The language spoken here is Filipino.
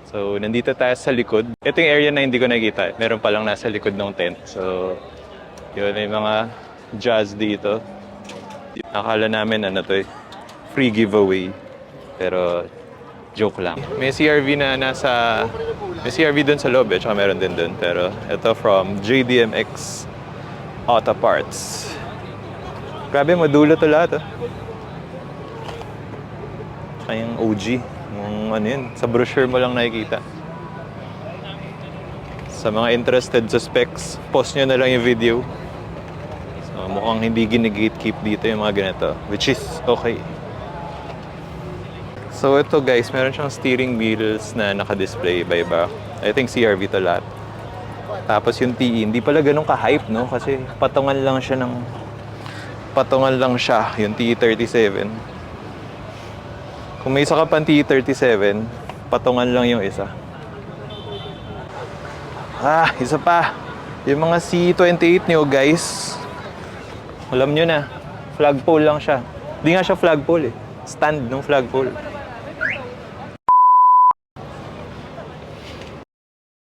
So, nandito tayo sa likod. Ito yung area na hindi ko nakikita. Meron palang nasa likod ng tent. So, yun, may mga jazz dito. Akala namin ano to free giveaway. Pero, joke lang. May CRV na may CRV dun sa loob tsaka meron din dun. Pero, ito from JDMX Auto Parts. Grabe, madulo to lahat. Tsaka yung OG. Yung ano yun, sa brochure mo lang nakikita. Sa mga interested sa specs, post nyo na lang yung video. So, mukhang hindi gine-gatekeep dito yung mga ganito, which is okay. So ito guys, meron siyang steering wheels na naka-display iba-iba. I think CRV to lahat. Tapos yung TE, hindi pala ganun ka-hype, no? Kasi patungan lang siya, yung TE37. Kung may isa ka pang TE37, patungan lang yung isa. Isa pa. Yung mga C28 nyo guys, alam nyo na, flagpole lang siya. Hindi nga siya flagpole Stand ng flagpole.